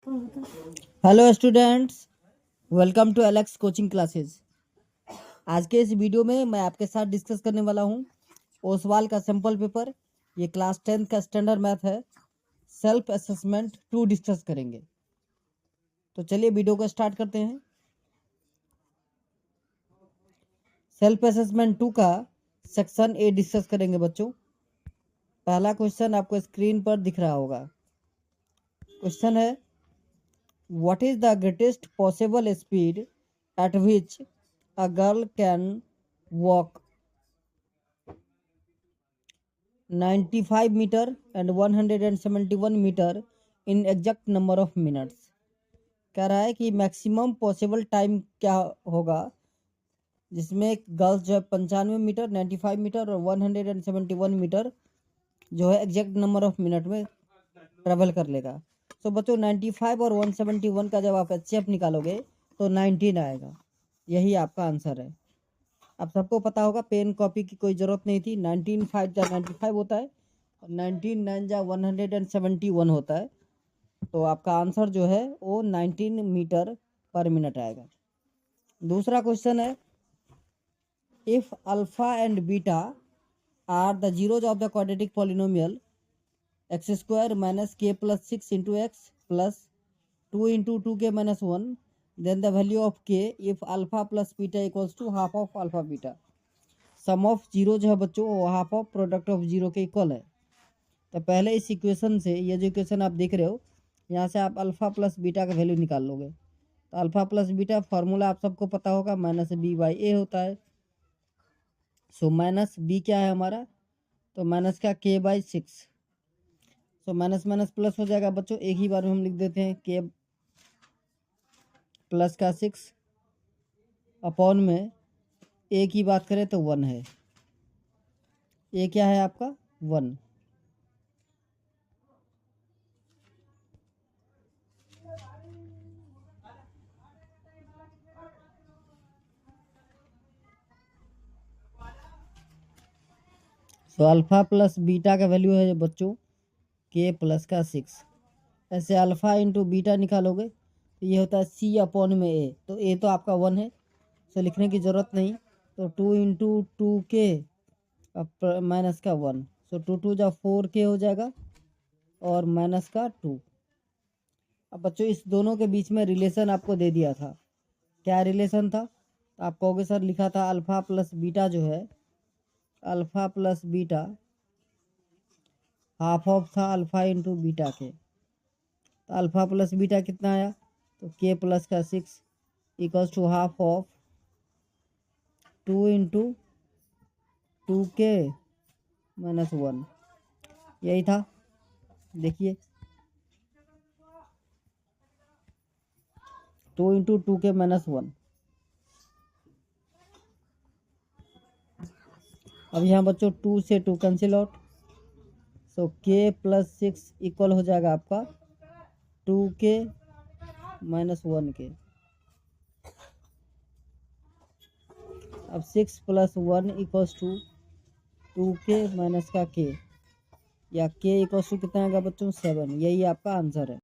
Hello students, welcome to Alex coaching classes. आज के इस वीडियो में मैं आपके साथ डिस्कस करने वाला हूं ओसवाल का सैम्पल पेपर। ये क्लास 10 का स्टैंडर्ड मैथ है। सेल्फ असेसमेंट 2 डिस्कस करेंगे। तो चलिए वीडियो को स्टार्ट करते हैं। सेल्फ असेसमेंट 2 का सेक्शन ए डिस्कस करेंगे बच्चों। पहला क्वेश्चन आपको स्क्रीन पर दिख रहा होगा। क्वेश्चन है, what is the greatest possible speed at which a girl can walk 95 meter and 171 meter in exact number of minutes। कह रहा है कि मैक्सिमम पॉसिबल टाइम क्या होगा जिसमें एक गर्ल्स जो है 95 मीटर, 95 मीटर और 171 मीटर जो है एग्जैक्ट नंबर ऑफ मिनट में ट्रेवल कर लेगा। तो बच्चों 95 और 171 का जब आप एचसीएफ निकालोगे तो 19 आएगा। यही आपका आंसर है। आप सबको पता होगा पेन कॉपी की कोई ज़रूरत नहीं थी। 19 5 जा 95 होता है और 19 9 जा 171 होता है। तो आपका आंसर जो है वो 19 मीटर पर मिनट आएगा। दूसरा क्वेश्चन है, if alpha and beta are the zeros of the quadratic polynomial x square minus k plus 6 into x plus 2 into 2 के minus 1 then the value of k if alpha plus beta equals to half of alpha beta. Sum of zero जो है बच्चों वो half of product of zero के equal है। तो पहले इस इक्वेशन से, ये जो इक्वेशन आप देख रहे हो, यहाँ से आप अल्फा प्लस बीटा का वैल्यू निकाल लोगे। तो अल्फा प्लस बीटा फार्मूला आप सबको पता होगा, माइनस बी बाई ए होता है। सो माइनस बी क्या है हमारा, तो माइनस का के by 6। So minus minus plus हो जाएगा बच्चों, एक ही बार में हम लिख देते हैं के प्लस का 6 अपॉन में ए की बात करें तो 1 है। ए क्या है आपका 1। तो अल्फा प्लस बीटा का वैल्यू है बच्चों के प्लस का 6। ऐसे अल्फा इंटू बीटा निकालोगे तो ये होता है सी अपॉन में ए। तो ए तो आपका 1 है, तो लिखने की ज़रूरत नहीं। तो 2 इंटू 2 के माइनस का 1। सो 2 2 जा 4 के हो जाएगा और माइनस का 2। अब बच्चों इस दोनों के बीच में रिलेशन आपको दे दिया था। क्या रिलेशन था, तो आप कहोगे सर लिखा था अल्फा प्लस बीटा जो है, alpha plus beta half of था अल्फा इंटू बीटा के। तो अल्फा प्लस बीटा कितना आया, तो के प्लस का 6 equals to half of 2 into 2 के माइनस 1। यही था, देखिए 2 इंटू 2 के माइनस 1। अब यहाँ बच्चों 2 से 2 कैंसिल आउट। सो के प्लस 6 इक्वल हो जाएगा आपका 2 के माइनस 1 के। अब 6 प्लस 1 इक्वल्स टू 2 के माइनस का के, या के इक्वल्स टू कितना आएगा बच्चों 7। यही आपका आंसर है।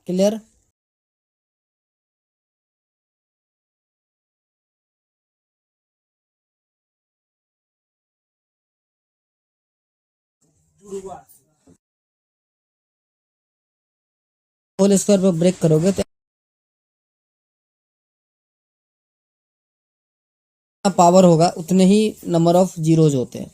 क्लियर। होल स्क्वायर पर ब्रेक करोगे तो पावर होगा उतने ही नंबर ऑफ जीरोज होते हैं।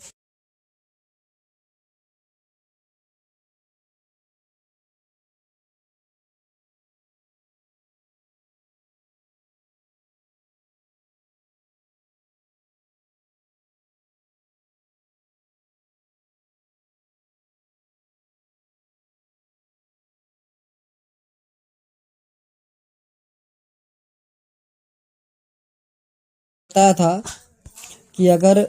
बताया था कि अगर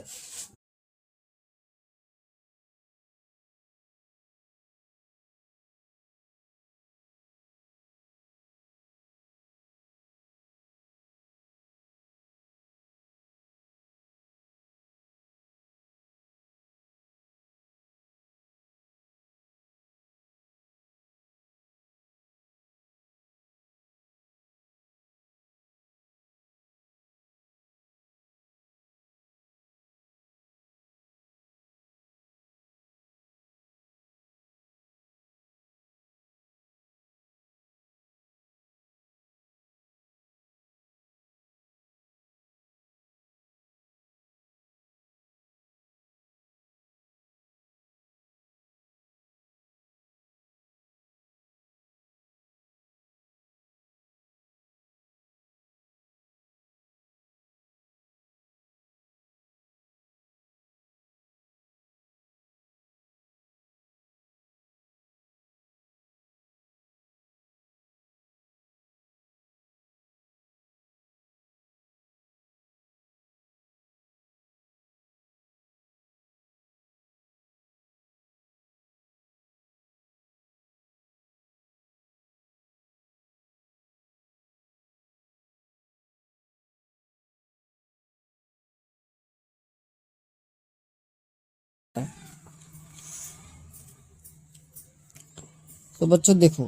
तो बच्चों देखो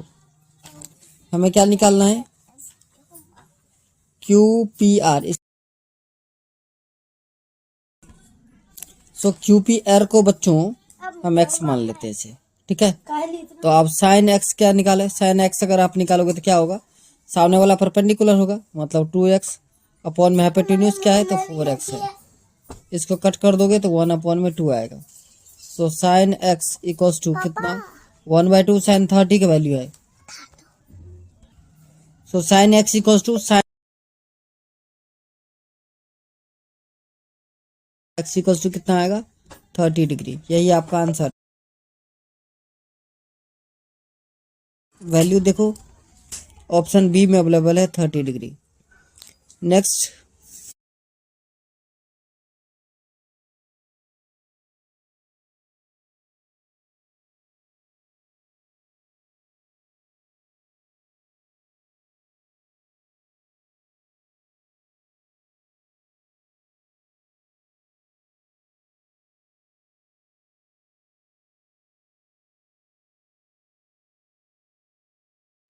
हमें क्या निकालना है, क्यू पी आर। सो क्यू पी आर को बच्चों हम एक्स मान लेते हैं इसे, ठीक है। तो आप साइन एक्स क्या निकाले, साइन एक्स अगर आप निकालोगे तो क्या होगा, सामने वाला परपेंडिकुलर होगा मतलब 2x अपॉन में हाइपोटेन्यूज क्या है तो 4x है। इसको कट कर दोगे तो 1 अपॉन में 2 आएगा। So sine x equals to कितना, 1/2 साइन 30 की वैल्यू है। So sine x equals to sine x equals to कितना आएगा 30 डिग्री। यही आपका आंसर। वैल्यू देखो ऑप्शन बी में अवेलेबल है 30 डिग्री। नेक्स्ट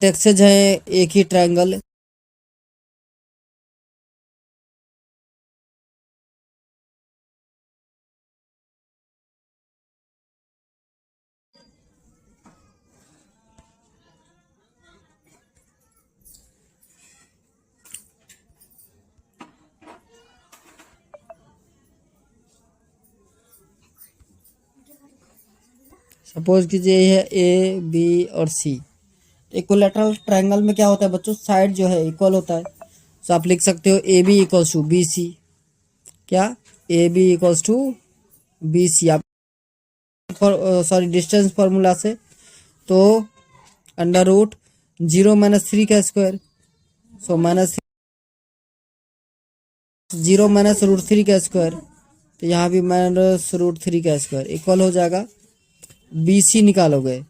एक्सेज है एक ही ट्रायंगल। सपोज कीजिए ये है ए बी और सी। इक्विलैटरल ट्रायंगल में क्या होता है बच्चों, साइड जो है इक्वल होता है। तो आप लिख सकते हो A B equals to B C, क्या A B equals to B C. आप सॉरी डिस्टेंस फार्मूला से तो अंडर रूट 0 - 3 का स्क्वायर, सो -0 - √3 का स्क्वायर, तो यहाँ भी -√3 का स्क्वायर इक्वल हो जाएगा बी सी निकालोगे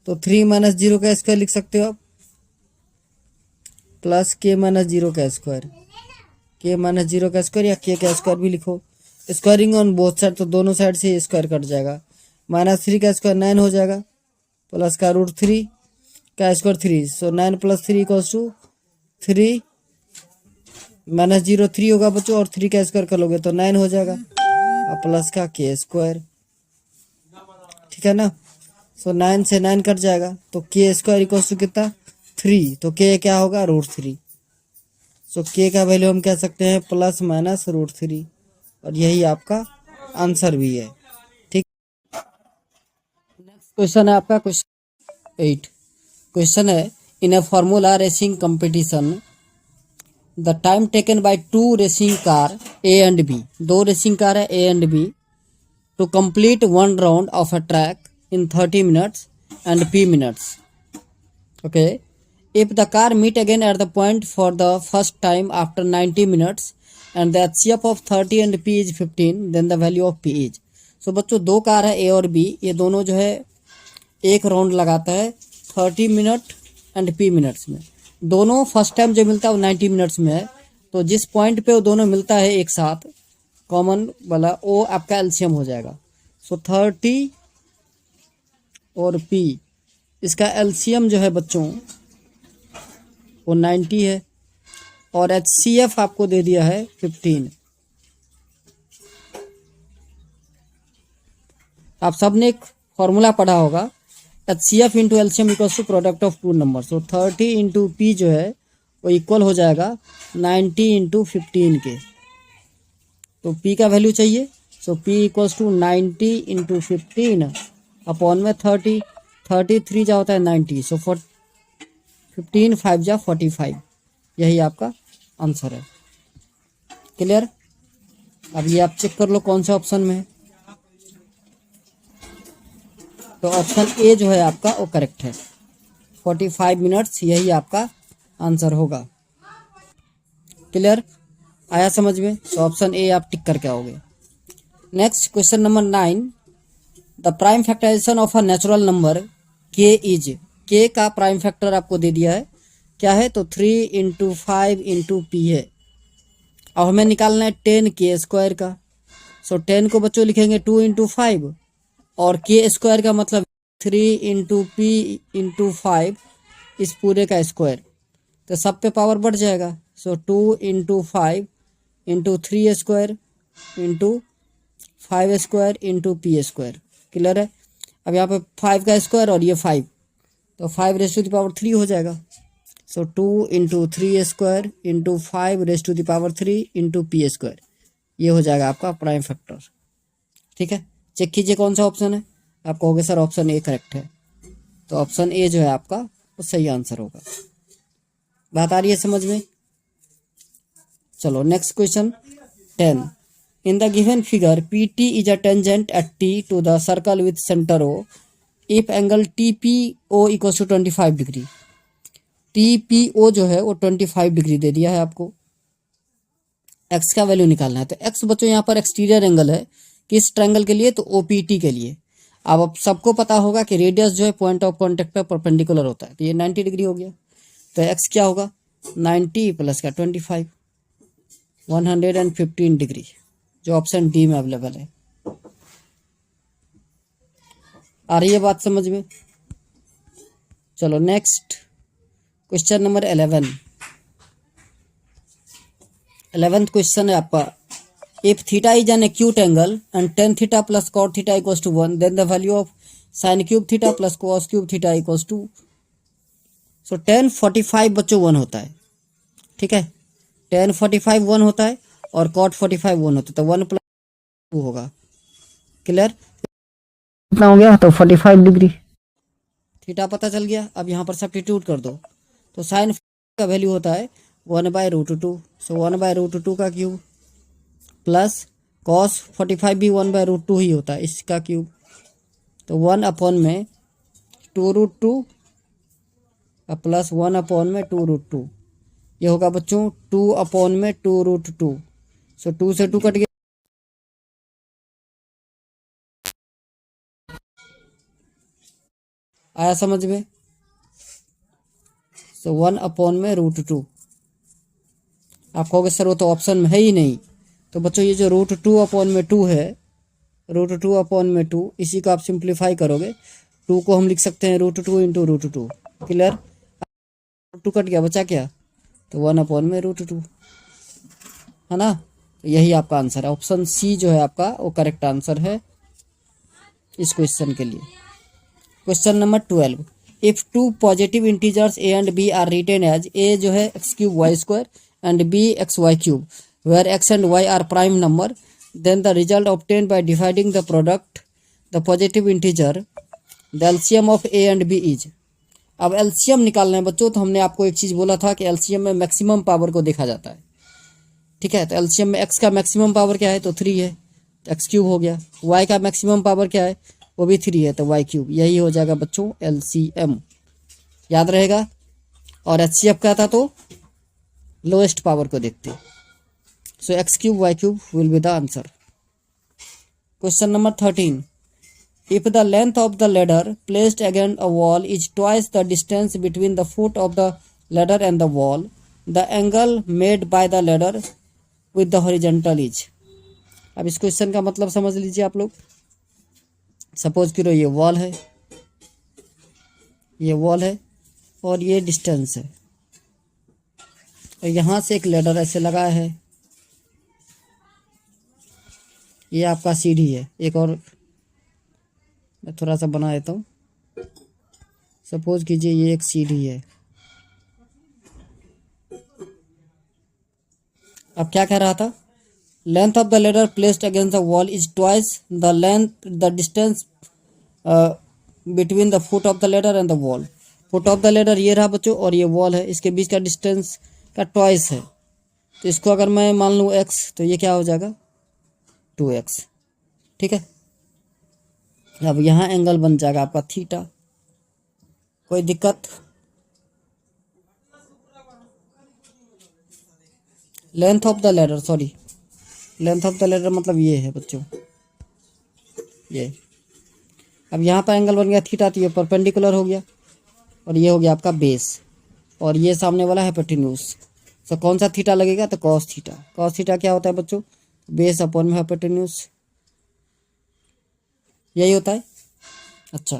तो 3 - 0 का स्क्वायर लिख सकते हो आप, प्लस k - 0 का स्क्वायर, k - 0 का स्क्वायर या k का स्क्वायर भी लिखो। स्क्वायरिंग ऑन बोथ साइड तो दोनों साइड से स्क्वायर कट जाएगा। -3 का स्क्वायर 9 हो जाएगा, प्लस का √3 का स्क्वायर 3, सो 9 + 3 = 3 -0 3 होगा बच्चों, और 3 का स्क्वायर कर लोगे तो 9 हो जाएगा, और प्लस का के स्क्वायर, ठीक है ना। सो 9 से 9 कट जाएगा तो के स्क्वायर = कितना 3, तो के क्या होगा √3। सो के का वैल्यू हम कह सकते हैं ±√3, और यही आपका आंसर भी है, ठीक। नेक्स्ट क्वेश्चन है आपका क्वेश्चन 8। क्वेश्चन है in a formula racing competition the time taken by 2 racing car A and B, 2 racing car है A and B, to complete 1 round of a track in 30 minutes and p minutes. Okay, if the car meet again at the point for the first time after 90 minutes and the HCF of 30 and p is 15, then the value of p is. So बच्चों दो car है ए और B, ये दोनों जो है एक round लगाता है 30 मिनट एंड पी मिनट्स में। दोनों फर्स्ट टाइम जो मिलता है वो 90 मिनट्स में है, तो जिस पॉइंट पे वो दोनों मिलता है एक साथ कॉमन वाला, वो आपका एलसीएम हो जाएगा। सो 30 और P, इसका एलसीएम जो है बच्चों वो 90 है, और HCF आपको दे दिया है 15। आप सबने एक फॉर्मूला पढ़ा होगा, HCF into LCM equals to product of two number. So 30 into P जो है वो इक्वल हो जाएगा 90 इंटू 15 के, तो P का वैल्यू चाहिए। So P equals to 90 into 15 upon में 30, 33 जा होता है 90, सो 15 5 जा 45, यही आपका आंसर है। क्लियर। अब ये आप चेक कर लो कौन सा ऑप्शन में है, तो ऑप्शन ए जो है आपका वो करेक्ट है, 45 मिनट्स, यही आपका आंसर होगा। क्लियर, आया समझ में, तो ऑप्शन ए आप टिक करके आओगे। Next question number 9, the prime factorisation of a natural number K is, K का प्राइम फैक्टर आपको दे दिया है, क्या है तो 3 इंटू 5 इंटू पी है। अब हमें निकालना है 10 के स्क्वायर का। सो 10 को बच्चों लिखेंगे 2 इंटू 5, और के स्क्वायर का मतलब 3 इंटू पी इंटू 5, इस पूरे का स्क्वायर, तो सब पे पावर बढ़ जाएगा। सो 2 into 5 into 3 square into 5 square into P square. Clear है। अब यहाँ पे 5 का स्क्वायर और ये 5, तो 5⁻³ हो जाएगा। सो 2 into 3 square into 5⁻³ into P square, ये हो जाएगा आपका प्राइम फैक्टर। ठीक है, चेक कीजिए कौन सा ऑप्शन है। आप कहोगे सर ऑप्शन ए करेक्ट है, तो ऑप्शन ए जो है आपका वो सही आंसर होगा। बात आ रही है समझ में। चलो next question 10, in the given figure PT is a tangent at T to the circle with center O if angle TPO equals to 25 degree. TPO जो है वो 25 डिग्री दे दिया है आपको, x का वैल्यू निकालना है। तो x बच्चों यहाँ पर एक्सटीरियर एंगल है किस ट्रायंगल के लिए, तो OPT के लिए। अब सबको पता होगा कि रेडियस जो है पॉइंट ऑफ कॉन्टेक्ट पर परपेंडिकुलर होता है, तो ये 90 डिग्री हो गया। तो x क्या होगा 90 प्लस का 25, 115 डिग्री, जो ऑप्शन डी में अवेलेबल है। आ रही है बात समझ में। चलो next question number 11th question है आपका, if theta is an acute angle and tan theta plus cot theta equals to 1, then the value of sin cube theta plus cos cube theta equals to, so tan 45 बच्चों 1 होता है। ठीक है, tan 45 1 होता है और cot 45 1 होता है, तो 1 + 2 होगा। क्लियर, कितना हो गया तो 45 डिग्री। थीटा पता चल गया। अब यहाँ पर सब्स्टिट्यूट कर दो, तो साइन का वैल्यू होता है 1/√2, सो 1/√2 का क्यूब प्लस cos 45 भी 1/√2 ही होता है, इसका क्यूब, तो 1/2 प्लस 1/2, ये होगा बच्चों 2/2√2। सो 2 से 2 कट गया, आया समझ में। सो 1/√2। आप कहोगे सर वो तो ऑप्शन में है ही नहीं, तो बच्चों ये जो √2/2 है, √2/2, इसी को आप सिंप्लीफाई करोगे, 2 को हम लिख सकते हैं √2 × √2। क्लियर। टू कट गया, बचा क्या? तो 1/√2 है ना। तो यही आपका आंसर है, ऑप्शन सी जो है आपका वो करेक्ट आंसर है इस क्वेश्चन के लिए। Question number 12, if two positive integers a and b are written as, a जो है x³ and b xy³ where x and y are prime number, then the result obtained by dividing the product the positive integer the LCM of a and b is. अब LCM निकालना है बच्चों, तो हमने आपको एक चीज़ बोला था कि एलसीएम में मैक्सिमम पावर को देखा जाता है, ठीक है। तो एलसीएम में x का मैक्सिमम पावर क्या है? तो 3 है, तो x³ हो गया। y का मैक्सिमम पावर क्या है? वो भी 3 है, तो y³। यही हो जाएगा बच्चों एलसीएम, याद रहेगा। और एचसीएफ क्या था? तो लोएस्ट पावर को देखते। सो x³ y³ will be the answer. Question number 13, if the length of the ladder placed against a wall is twice the distance between the foot of the ladder and the wall, the angle made by the ladder with the horizontal is। अब इस question का मतलब समझ लीजिए आप लोग। Suppose करो ये वॉल है, ये वॉल है और ये डिस्टेंस है, और यहाँ से एक लैडर ऐसे लगा है, ये आपका सीढ़ी है। एक और मैं थोड़ा सा बना देता हूँ। सपोज कीजिए ये एक सीढ़ी है। अब क्या कह रहा था? Length of the ladder placed against the wall is twice the length the distance between the foot of the ladder and the wall. Foot of the ladder ये रहा बच्चों, और ये वॉल है, इसके बीच का डिस्टेंस का ट्वाइस है। तो इसको अगर मैं मान लूँ x, तो ये क्या हो जाएगा? 2x, ठीक है। अब यहाँ एंगल बन जाएगा आपका थीटा। कोई दिक्कत? Length of the ladder, sorry, length of the ladder मतलब ये है बच्चों, ये। अब यहाँ पर एंगल बन गया थीटा, तो ये परपेंडिकुलर हो गया, और ये हो गया आपका बेस, और ये सामने वाला हाइपोटेन्यूज। तो कौन सा थीटा लगेगा? तो कॉस थीटा। कॉस थीटा क्या होता है बच्चों? बेस अपॉन में हाइपोटेन्यूज, यही होता है। अच्छा,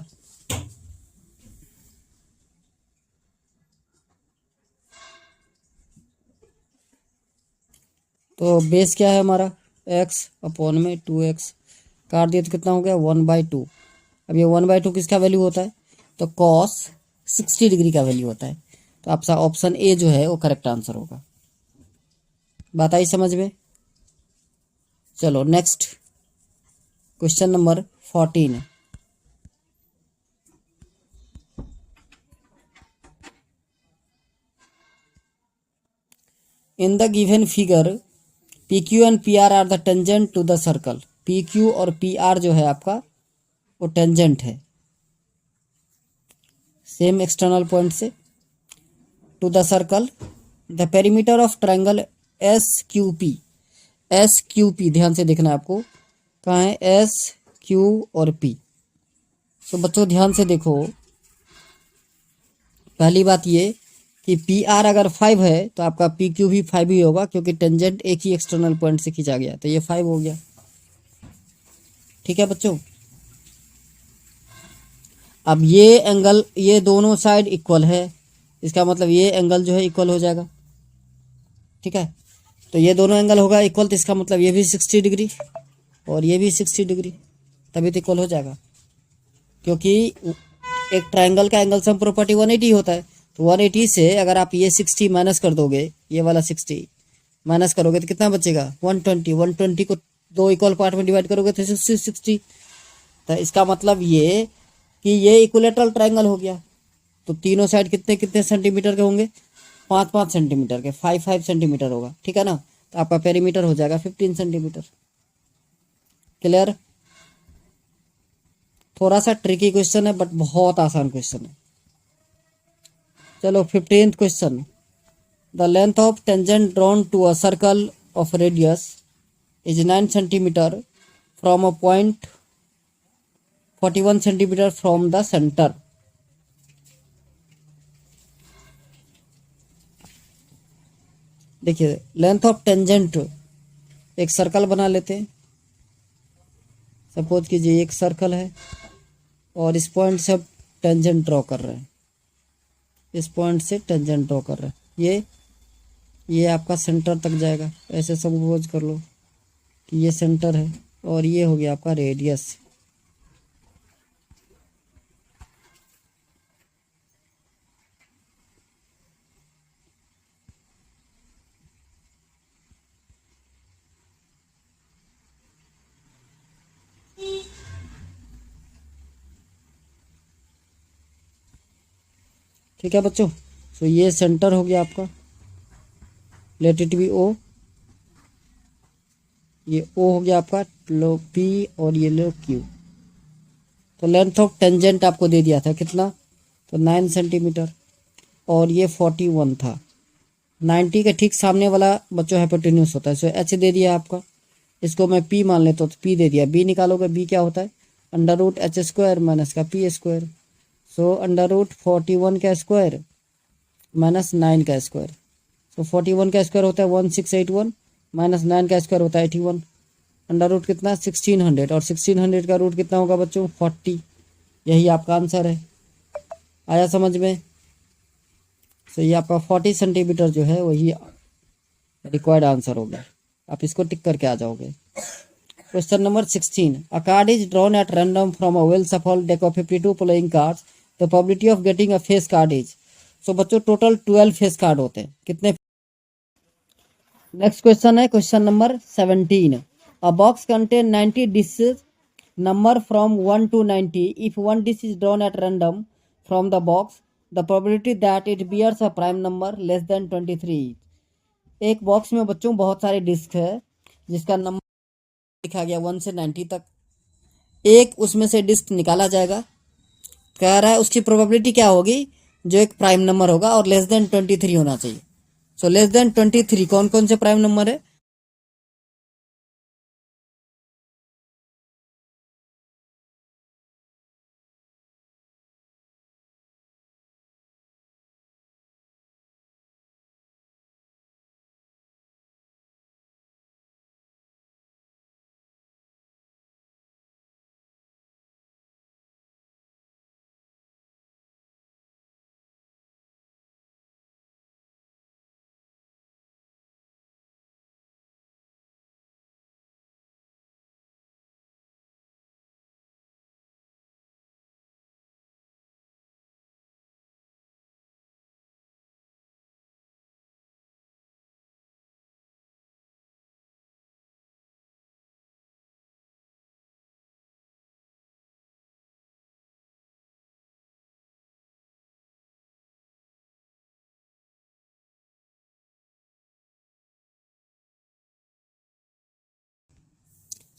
तो बेस क्या है हमारा? x अपॉन में 2x, काट दिया तो कितना हो गया? 1/2। अब ये 1/2 किसका वैल्यू होता है? तो cos 60 डिग्री का वैल्यू होता है। तो आपका ऑप्शन ए जो है वो करेक्ट आंसर होगा। बात आई समझ में? चलो next, question number 14। In the given figure PQ and PR are the tangent to the circle. PQ और PR जो है आपका वो टेंजेंट है सेम एक्सटर्नल पॉइंट से to the circle. The perimeter of triangle SQP, SQP ध्यान से देखना है आपको, कहाँ है? SQ और P। तो बच्चों ध्यान से देखो, पहली बात ये कि PR अगर 5 है तो आपका PQ भी 5 ही होगा, क्योंकि टेंजेंट एक ही एक्सटर्नल पॉइंट से खींचा गया, तो ये 5 हो गया, ठीक है बच्चों। अब ये एंगल, ये दोनों साइड इक्वल है, इसका मतलब ये एंगल जो है इक्वल हो जाएगा, ठीक है। तो ये दोनों एंगल होगा इक्वल, तो इसका मतलब ये भी 60 डिग्री और ये भी 60 डिग्री, तभी तो इक्वल हो जाएगा। क्योंकि एक ट्रायंगल का एंगल सम प्रॉपर्टी 180 होता है, तो 180 से अगर आप ये 60 माइनस कर दोगे, ये वाला 60 माइनस करोगे तो कितना बचेगा? 120। 120 को 2 इक्वल पार्ट में डिवाइड करोगे तो 60। तो इसका मतलब ये कि ये इक्विलेटरल ट्रायंगल हो गया। तो तीनों साइड कितने कितने सेंटीमीटर के होंगे? 5-5 सेंटीमीटर के, 5-5 सेंटीमीटर होगा, ठीक है ना। तो आपका पेरीमीटर हो जाएगा 15 सेंटीमीटर। क्लियर? थोड़ा सा ट्रिकी क्वेश्चन है, बट बहुत आसान क्वेश्चन है। चलो 15th question. The length of tangent drawn to a circle of radius is 9 centimetre from a point 41 centimetre from the centre. देखिए, लेंथ ऑफ टेंजेंट, एक सर्कल बना लेते हैं। सपोज कीजिए एक सर्कल है और इस पॉइंट से अब टेंजेंट ड्रॉ कर रहे हैं, इस पॉइंट से टेंजेंट ड्रॉ कर रहा है, ये आपका सेंटर तक जाएगा। ऐसे सपोज कर लो कि ये सेंटर है और ये हो गया आपका रेडियस। ठीक है बच्चों, तो ये सेंटर हो गया आपका, लेट इट बी ओ। ये ओ हो गया आपका, लो पी और ये लो क्यू। तो लेंथ ऑफ टेंजेंट आपको दे दिया था कितना, तो 9 सेंटीमीटर और ये 41 था। 90 के ठीक सामने वाला बच्चों हाइपोटेन्यूस होता है, सो एच दे दिया आपका। इसको मैं पी मान लेता हूँ तो पी दे दिया। बी निकालोगे, बी क्या होता है, under root h square minus का p square. So under root 41 का स्क्वायर माइनस 9 का स्क्वायर। सो 41 का स्क्वायर होता है 1681 माइनस 9 का स्क्वायर होता है 81। अंडर रूट कितना 1600 और 1600 का रूट कितना होगा बच्चों 40। यही आपका आंसर है। आया समझ में। तो ये आपका 40 सेंटीमीटर जो है वही रिक्वायर्ड आंसर हो गया। आप इसको टिक करके आ जाओगे। Question number 16, a card is drawn at random from a well shuffled deck of 52 playing cards. The probability of getting a face card is, so बच्चों टोटल 12 फेस कार्ड होते हैं कितने। नेक्स्ट क्वेश्चन है question number 17, a box contain 90 dishes number from 1 to 90. If one dish is drawn at random from the box, the probability that it bears a prime number less than 23. एक box में बच्चों बहुत सारे disc है जिसका number लिखा गया 1 से 90 तक। एक उसमें से डिस्क निकाला जाएगा। कह रहा है उसकी प्रोबेबिलिटी क्या होगी, जो एक प्राइम नंबर होगा और लेस देन 23 होना चाहिए। सो लेस देन 23 कौन कौन से प्राइम नंबर है,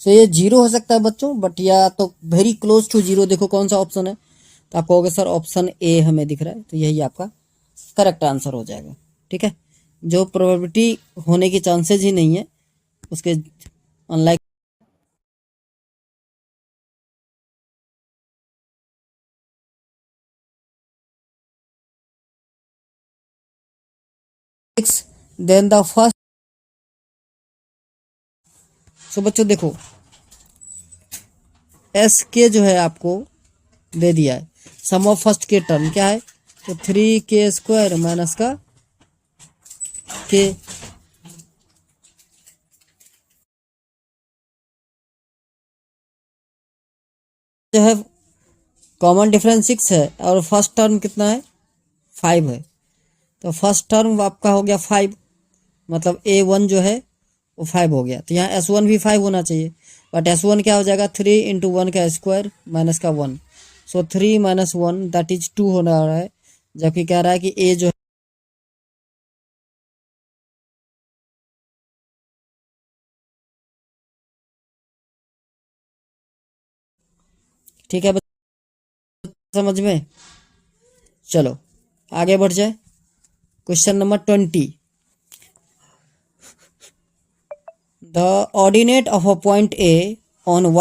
सो ये जीरो हो सकता है बच्चों, बट या तो वेरी क्लोज टू जीरो। देखो कौन सा ऑप्शन है, तो आप कहोगे सर ऑप्शन ए हमें दिख रहा है, तो यही आपका करेक्ट आंसर हो जाएगा। ठीक है, जो प्रोबेबिलिटी होने की चांसेस ही नहीं है उसके unlike. Then the first. So बच्चों देखो एस के जो है आपको दे दिया है, सम ऑफ फर्स्ट के टर्म क्या है, तो 3k स्क्वायर माइनस का के। जो है कॉमन डिफरेंस 6 है और फर्स्ट टर्म कितना है 5 है। तो फर्स्ट टर्म आपका हो गया 5, मतलब A1 जो है वो 5 हो गया। तो यहाँ S1 भी 5 होना चाहिए, बट S1 क्या हो जाएगा 3 इंटू 1 का स्क्वायर माइनस का 1। सो 3 माइनस 1 दैट इज 2 होने आ रहा है, जबकि कह रहा है कि A जो है। ठीक है समझ में। चलो आगे बढ़ जाए। Question number 20, the ordinate of a point A on y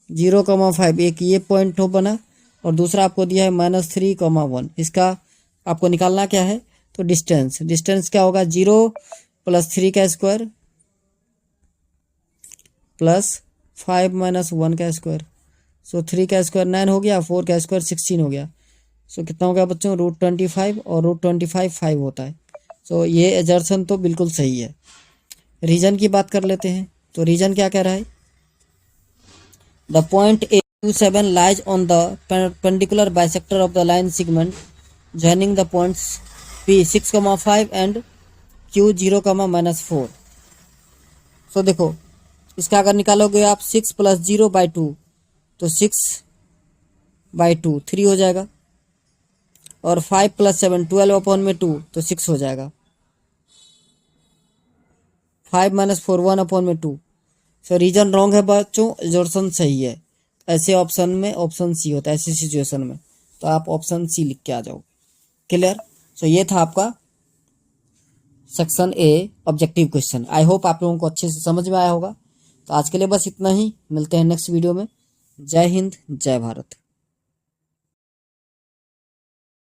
0,5 एक ये पॉइंट हो बना, और दूसरा आपको दिया है -3,1। इसका आपको निकालना क्या है, तो डिस्टेंस। डिस्टेंस क्या होगा, 0 + 3 का स्क्वायर प्लस 5 - 1 का स्क्वायर। सो 3 का स्क्वायर 9 हो गया, 4 का स्क्वायर 16 हो गया। सो कितना हो गया बच्चों, √25, और √25 5 होता है। सो ये एजर्सन तो बिल्कुल सही है। रीजन की बात कर लेते हैं, तो रीजन क्या कह रहा है, the point A27 lies on the perpendicular bisector of the line segment joining the points P 6,5 and Q 0,-4। सो देखो, इसका अगर निकालोगे आप 6 + 0/2, तो 6/2 3 हो जाएगा, और 5 + 7 12/2, तो 6 हो जाएगा। 5 - 4 1/2। सो रीजन रॉन्ग है बच्चों, एजर्सन सही है। ऐसे ऑप्शन में ऑप्शन सी होता है, ऐसी सिचुएशन में, तो आप ऑप्शन सी लिख के आ जाओ। क्लियर। सो ये था आपका section A objective question. I hope आप लोगों को अच्छे से समझ में आया होगा। तो आज के लिए बस इतना ही, मिलते हैं नेक्स्ट वीडियो में। जय हिंद, जय भारत।